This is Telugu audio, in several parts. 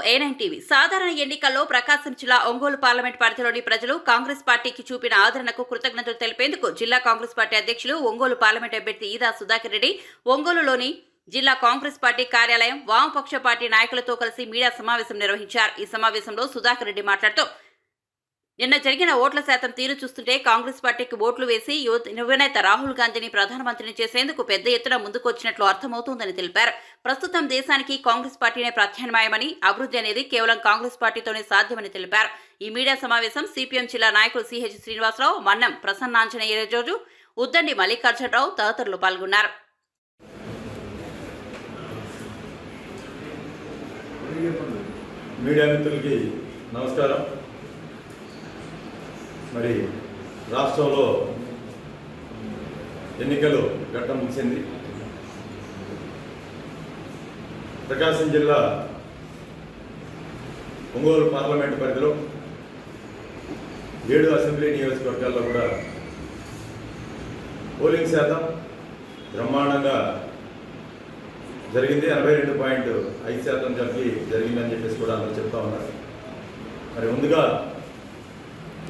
A9 టీవీ సాధారణ ఎన్నికల్లో ప్రకాశం జిల్లా ఒంగోలు పార్లమెంట్ పరిధిలోని ప్రజలు కాంగ్రెస్ పార్టీకి చూపిన ఆదరణకు కృతజ్ఞతలు తెలిపేందుకు జిల్లా కాంగ్రెస్ పార్టీ అధ్యక్షులు ఒంగోలు పార్లమెంట్ అభ్యర్థి ఈదా సుధాకర్ రెడ్డి ఒంగోలులోని జిల్లా కాంగ్రెస్ పార్టీ కార్యాలయం వామపక్ష పార్టీ నాయకులతో కలిసి మీడియా సమావేశం నిర్వహించారు. ఈ సమావేశంలో సుధాకర్ రెడ్డి మాట్లాడుతూ నిన్న జరిగిన ఓట్ల శాతం తీరు చూస్తుంటే కాంగ్రెస్ పార్టీకి ఓట్లు వేసి యువనేత రాహుల్ గాంధీని ప్రధానమంత్రిని చేసేందుకు పెద్ద ఎత్తున ముందుకొచ్చినట్లు అర్థమవుతోందని తెలిపారు. ప్రస్తుతం దేశానికి కాంగ్రెస్ పార్టీనే ప్రత్యామ్నాయమని, అభివృద్ధి అనేది కేవలం కాంగ్రెస్ పార్టీతోనే సాధ్యమని తెలిపారు. ఈ మీడియా సమావేశం సిపిఎం జిల్లా నాయకులు సిహెచ్ శ్రీనివాసరావు, మన్నం ప్రసన్నాంజనేయరాజు, ఉద్దండి మల్లికార్జునరావు తదితరులు పాల్గొన్నారు. మీడియా మిత్రులకి నమస్కారం. మరి రాష్ట్రంలో ఎన్నికలు ఘట్టం ముగిసింది. ప్రకాశం జిల్లా ఒంగోలు పార్లమెంటు పరిధిలో 7 అసెంబ్లీ నియోజకవర్గాల్లో కూడా పోలింగ్ శాతం బ్రహ్మాండంగా జరిగింది. 82.5% జరిగిందని చెప్పేసి కూడా అందరూ చెప్తా ఉన్నారు. మరి ముందుగా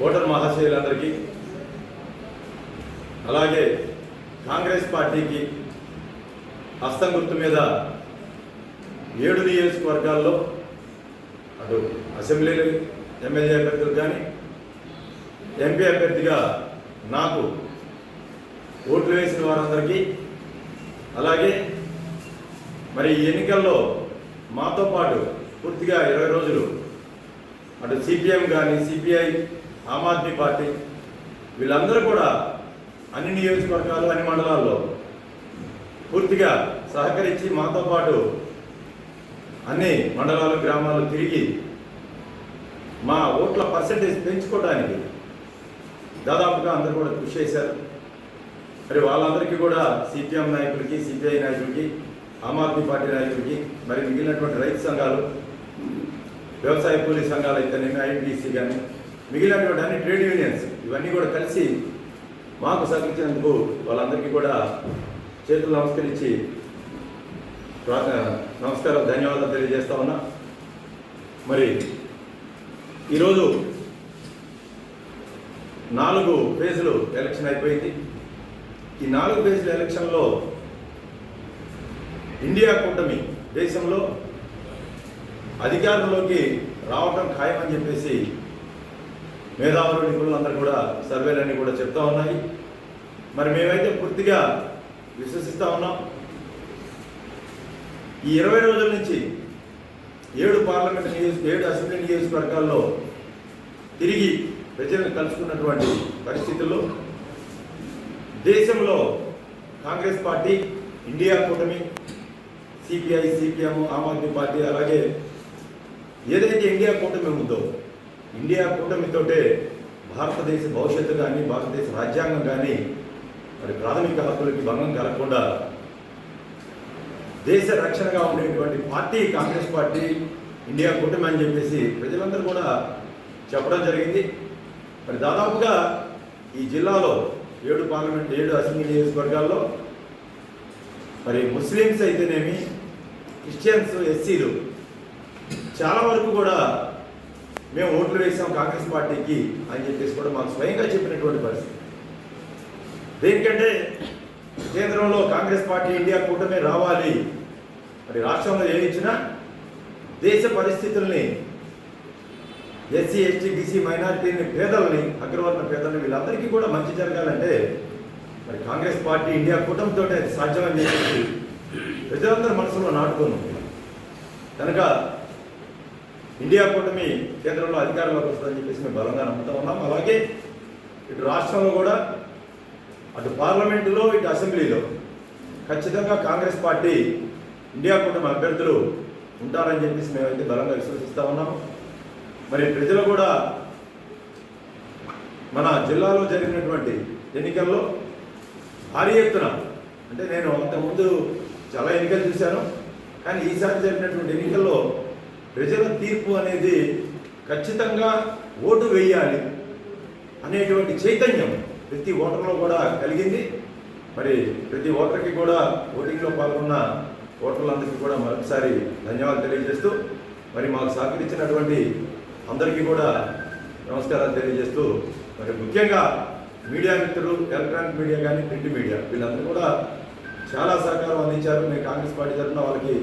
ఓటర్ మహాశయులందరికీ, అలాగే కాంగ్రెస్ పార్టీకి హస్తం గుర్తు మీద 7 నియోజకవర్గాల్లో అటు అసెంబ్లీ ఎమ్మెల్యే అభ్యర్థులు కానీ ఎంపీ అభ్యర్థిగా నాకు ఓట్లు వేసిన వారందరికీ, అలాగే మరి ఈ ఎన్నికల్లో మాతో పాటు పూర్తిగా 20 రోజులు అటు సిపిఎం కానీ సిపిఐ, ఆమ్ ఆద్మీ పార్టీ వీళ్ళందరూ కూడా అన్ని నియోజకవర్గాలు, అన్ని మండలాల్లో పూర్తిగా సహకరించి మాతో పాటు అన్ని మండలాలు, గ్రామాలు తిరిగి మా ఓట్ల పర్సంటేజ్ పెంచుకోవడానికి దాదాపుగా అందరూ కూడా కృషి చేశారు. మరి వాళ్ళందరికీ కూడా సిపిఎం నాయకులకి, సిపిఐ నాయకులకి, ఆమ్ ఆద్మీ పార్టీ నాయకులకి, మరి మిగిలినటువంటి రైతు సంఘాలు, వ్యవసాయ కూలీ సంఘాలు అయితేనేమి, ఐటీసీ కానీ మిగిలినటువంటి అన్ని ట్రేడ్ యూనియన్స్ ఇవన్నీ కూడా కలిసి మాకు సహకరించినందుకు వాళ్ళందరికీ కూడా చేతులు నమస్కరించి నమస్కారం, ధన్యవాదాలు తెలియజేస్తా ఉన్నా. మరి ఈరోజు 4 ఫేజులు ఎలక్షన్ అయిపోయింది. ఈ 4 ఫేజుల ఎలక్షన్లో ఇండియా కూటమి దేశంలో అధికారంలోకి రావటం ఖాయమని చెప్పేసి మేధావులు, నిపుణులందరూ కూడా సర్వేలన్నీ కూడా చెప్తా ఉన్నాయి. మరి మేమైతే పూర్తిగా విశ్వసిస్తూ ఉన్నాం. ఈ 20 రోజుల నుంచి 7 అసెంబ్లీ నియోజకవర్గాల్లో తిరిగి ప్రజలను కలుసుకున్నటువంటి పరిస్థితుల్లో దేశంలో కాంగ్రెస్ పార్టీ, ఇండియా కూటమి, CPI, CPM, Aam Aadmi party, అలాగే ఏదైతే ఇండియా కూటమి ఉందో ఇండియా కూటమితోటే భారతదేశ భవిష్యత్తు కానీ, భారతదేశ రాజ్యాంగం కానీ మరి ప్రాథమిక హక్కులకి భంగం కలగకుండా దేశ రక్షణగా ఉండేటువంటి పార్టీ కాంగ్రెస్ పార్టీ, ఇండియా కూటమి అని చెప్పేసి ప్రజలందరూ కూడా చెప్పడం జరిగింది. మరి దాదాపుగా ఈ జిల్లాలో 7 అసెంబ్లీ నియోజకవర్గాల్లో మరి ముస్లిమ్స్ అయితేనేమి, క్రిస్టియన్స్, ఎస్సీలు చాలా వరకు కూడా మేము ఓట్లు వేసాం కాంగ్రెస్ పార్టీకి అని చెప్పేసి కూడా మాకు స్వయంగా చెప్పినటువంటి పరిస్థితి. దేనికంటే కేంద్రంలో కాంగ్రెస్ పార్టీ, ఇండియా కూటమి రావాలి, మరి రాష్ట్రంలో ఏమిచ్చినా దేశ పరిస్థితుల్ని, ఎస్సీ, ఎస్టీ, బీసీ, మైనారిటీని, పేదలని, అగ్రవర్ణ పేదలని వీళ్ళందరికీ కూడా మంచి జరగాలంటే మరి కాంగ్రెస్ పార్టీ, ఇండియా కూటమితో అది సాధ్యమని చెప్పేసి ప్రజలందరూ మనసులో నాటుకున్నాం. కనుక ఇండియా కూటమి కేంద్రంలో అధికారంలోకి వస్తుందని చెప్పేసి మేము బలంగా నమ్ముతా ఉన్నాం. అలాగే ఇటు రాష్ట్రంలో కూడా అటు పార్లమెంటులో, ఇటు అసెంబ్లీలో ఖచ్చితంగా కాంగ్రెస్ పార్టీ, ఇండియా కూటమి అభ్యర్థులు ఉంటారని చెప్పేసి మేమైతే బలంగా విశ్వసిస్తూ ఉన్నాము. మరి ప్రజలు కూడా మన జిల్లాలో జరిగినటువంటి ఎన్నికల్లో భారీ ఎత్తున, అంటే నేను అంతకుముందు చాలా ఎన్నికలు చూశాను, కానీ ఈసారి జరిగినటువంటి ఎన్నికల్లో ప్రజల తీర్పు అనేది ఖచ్చితంగా ఓటు వేయాలి అనేటువంటి చైతన్యం ప్రతి ఓటర్లో కూడా కలిగింది. మరి ప్రతి ఓటర్కి కూడా ఓటింగ్లో పాల్గొన్న ఓటర్లందరికీ కూడా మరొకసారి ధన్యవాదాలు తెలియజేస్తూ మరి మాకు సహకరించినటువంటి అందరికీ కూడా నమస్కారాలు తెలియజేస్తూ మరి ముఖ్యంగా మీడియా మిత్రులు, ఎలక్ట్రానిక్ మీడియా కానీ ప్రింట్ మీడియా వీళ్ళందరూ కూడా చాలా సహకారం అందించారు. మేము కాంగ్రెస్ పార్టీ తరఫున వాళ్ళకి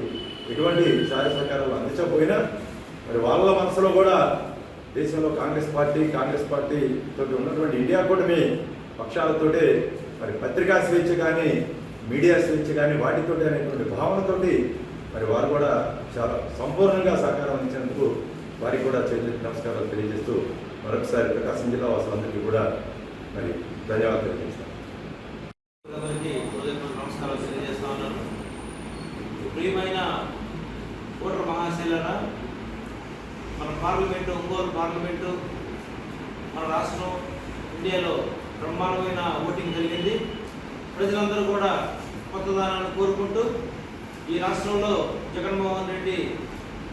ఎటువంటి సహాయ సహకారాలు అందించకపోయినా మరి వాళ్ళ మనసులో కూడా దేశంలో కాంగ్రెస్ పార్టీ తోటి ఉన్నటువంటి ఇండియా కూటమి పక్షాలతోటే మరి పత్రికా స్వేచ్ఛ కానీ మీడియా స్వేచ్ఛ కానీ వాటితోటి అనేటువంటి భావనతోటి మరి వారు కూడా చాలా సంపూర్ణంగా సహకారం అందించినందుకు వారికి కూడా నమస్కారాలు తెలియజేస్తూ మరొకసారి ప్రకాశం జిల్లా వాసులందరికీ కూడా మరి ధన్యవాదాలు తెలియజేస్తాను. నమస్కారాలు తెలియజేస్తా ఉన్నాను. ప్రియమైన ఓటర్ మహాశైలరా, మన పార్లమెంటు, ఒంగోలు పార్లమెంటు, మన రాష్ట్రం ఇండియాలో బ్రహ్మాండమైన ఓటింగ్ జరిగింది. ప్రజలందరూ కూడా కొత్తదనాన్ని కోరుకుంటూ ఈ రాష్ట్రంలో జగన్మోహన్ రెడ్డి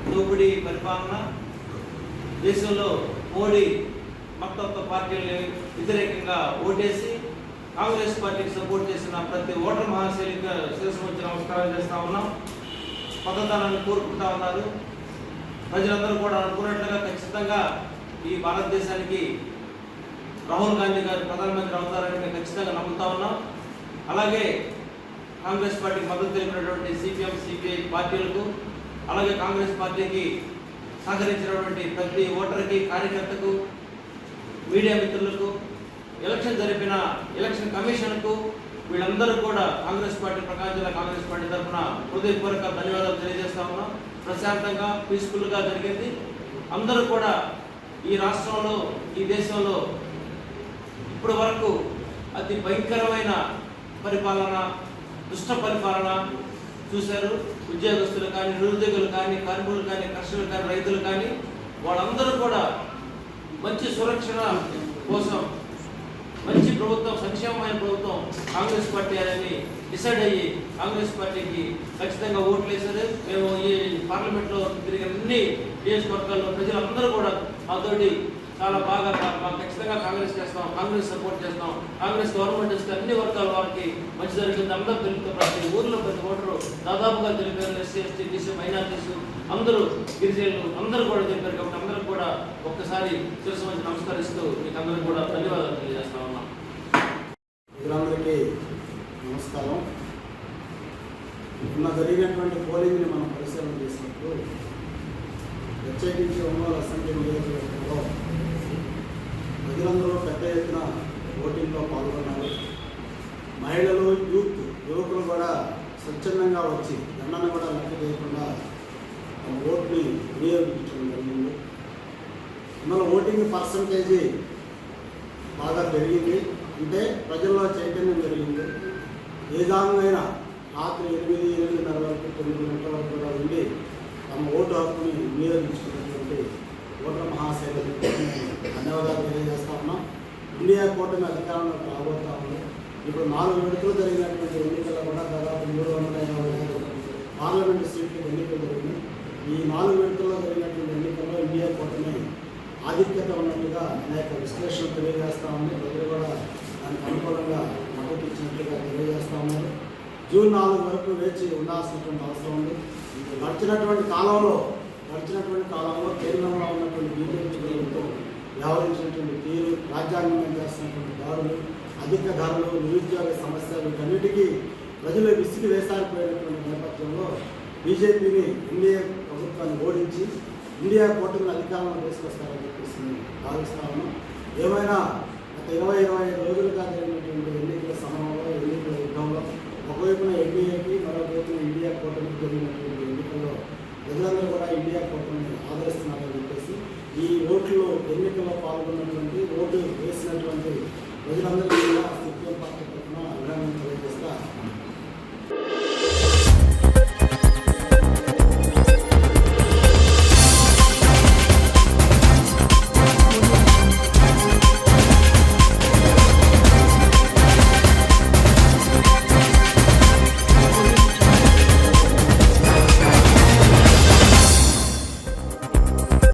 దోపిడీ పరిపాలన, దేశంలో మోడీ మతత్వ పార్టీలు వ్యతిరేకంగా ఓటేసి కాంగ్రెస్ పార్టీకి సపోర్ట్ చేసిన ప్రతి ఓటర్ మహాశైలిగా శిరస్సు వచ్చి నమస్కారం చేస్తూ ఉన్నాం. కొత్తదనాన్ని కోరుకుంటా ఉన్నారు. ప్రజలందరూ కూడా అనుకున్నట్లుగా ఖచ్చితంగా ఈ భారతదేశానికి రాహుల్ గాంధీ గారు ప్రధానమంత్రి అవుతారని మేము ఖచ్చితంగా నమ్ముతా ఉన్నాం. అలాగే కాంగ్రెస్ పార్టీకి మద్దతు తెలిపినటువంటి సిపిఎం, సిపిఐ పార్టీలకు, అలాగే కాంగ్రెస్ పార్టీకి సహకరించినటువంటి ప్రతి ఓటర్కి, కార్యకర్తకు, మీడియా మిత్రులకు, ఎలక్షన్ జరిపిన ఎలక్షన్ కమిషన్కు, వీళ్ళందరూ కూడా కాంగ్రెస్ పార్టీ, ప్రకాశం జిల్లా కాంగ్రెస్ పార్టీ తరఫున హృదయపూర్వక ధన్యవాదాలు తెలియజేస్తా ఉన్నాం. ప్రశాంతంగా, పీస్ఫుల్గా జరిగింది. అందరూ కూడా ఈ రాష్ట్రంలో, ఈ దేశంలో ఇప్పటి వరకు అతి భయంకరమైన పరిపాలన, దుష్ట పరిపాలన చూశారు. ఉద్యోగస్తులు కానీ, నిరుద్యోగులు కానీ, కార్మికులు కానీ, కర్షకులు కానీ, రైతులు కానీ వాళ్ళందరూ కూడా మంచి సురక్షణ కోసం మంచి ప్రభుత్వం, సంక్షేమమైన ప్రభుత్వం కాంగ్రెస్ పార్టీ అని డిసైడ్ అయ్యి కాంగ్రెస్ పార్టీకి ఖచ్చితంగా ఓట్లు వేశారు. మేము ఈ పార్లమెంట్లో తిరిగిన అన్ని నియోజకవర్గాల్లో ప్రజలందరూ కూడా మాతోటి చాలా బాగా మాకు ఖచ్చితంగా కాంగ్రెస్ చేస్తాం, కాంగ్రెస్ సపోర్ట్ చేస్తాం, కాంగ్రెస్ గవర్నమెంట్ వస్తే అన్ని వర్గాల వారికి మంచి జరుగుతుంది అందరూ తెలుపుతూ ప్రతి ఊర్లో ప్రతి ఓటరు దాదాపుగా తెలిపారు. ఎస్సీ, ఎస్టీ, బీసీ, మైనార్టీస్ అందరూ, గిరిజనులు అందరూ కూడా తెలిపారు. కాబట్టి అందరూ కూడా ఒక్కసారి శిరస్సు వచ్చి నమస్కరిస్తూ మీకు అందరూ కూడా ధన్యవాదాలు తెలియజేస్తా ఉన్నాం. ప్రజలందరికీ నమస్కారం. నిన్న జరిగినటువంటి పోలింగ్ని మనం పరిశీలన చేసినప్పుడు ప్రత్యేకించి ఒంగోలు అసెంబ్లీ నియోజకవర్గంలో ప్రజలందరూ పెద్ద ఎత్తున ఓటింగ్లో పాల్గొన్నారు. మహిళలు, యువకులు కూడా స్వచ్ఛందంగా వచ్చి దండను కూడా లెక్క చేయకుండా ఓట్ని వినియోగించడం జరిగింది. అందులో ఓటింగ్ పర్సంటేజీ బాగా పెరిగింది. అంటే ప్రజల్లో చైతన్యం పెరిగింది. ఏ విధంగా రాత్రి 8:30 వరకు 9 గంటల వరకు కూడా ఉండి తమ ఓటు హక్కుని వినియోగించుకున్నటువంటి ఓటర్ మహాశైలకు ధన్యవాదాలు తెలియజేస్తా ఉన్నాం. ఇండియా కూటమి అధికారంలోకి రాబోతా ఉంది. ఇప్పుడు 4 విడతలు జరిగినటువంటి ఎన్నికల్లో కూడా దాదాపు 355 పార్లమెంటు సీట్లకు ఎన్నికలు జరిగినాయి. ఈ 4 విడతల్లో జరిగినటువంటి ఎన్నికల్లో ఇండియా కూటమి ఆధిక్యత ఉన్నట్టుగా అనేక విశ్లేషణలు తెలియజేస్తా ఉంది. ప్రజలు కూడా దానికి అనుకూలంగా మద్దతు ఇచ్చినట్టుగా తెలియజేస్తా ఉన్నారు. జూన్ 4 వరకు వేచి ఉండాల్సినటువంటి అవసరం ఉంది. గడిచినటువంటి కాలంలో కేంద్రంలో ఉన్నటువంటి బీజేపీ ప్రభుత్వం వ్యవహరించినటువంటి తీరు, రాజ్యాంగం చేస్తున్నటువంటి దారులు, అధిక ధరలు, నిరుద్యోగ సమస్యలు వీటన్నిటికీ ప్రజలు విసిగి వేసారిపోయినటువంటి నేపథ్యంలో బీజేపీని ఎన్డీఏ ప్రభుత్వాన్ని ఓడించి ఇండియా కూటమిని అధికారంలో తీసుకొస్తారని చెప్పేసి భావిస్తా ఉన్నాం. ఏమైనా గత 20-25 రోజులుగా జరిగినటువంటి ఎన్నికల సమయంలో, ఎన్నికల యుద్ధంలో ఒకవైపున ఎన్డీఏకి, మరొకవైపున ఇండియా కూటమికి జరిగినటువంటి ఎన్నికల్లో ప్రజలందరూ కూడా ఇండియా కూటమిని ఆదరిస్తున్నారని చెప్పేసి ఈ ఎన్నికల్లో పాల్గొన్నటువంటి, ఓటు వేసినటువంటి ప్రజలందరికీ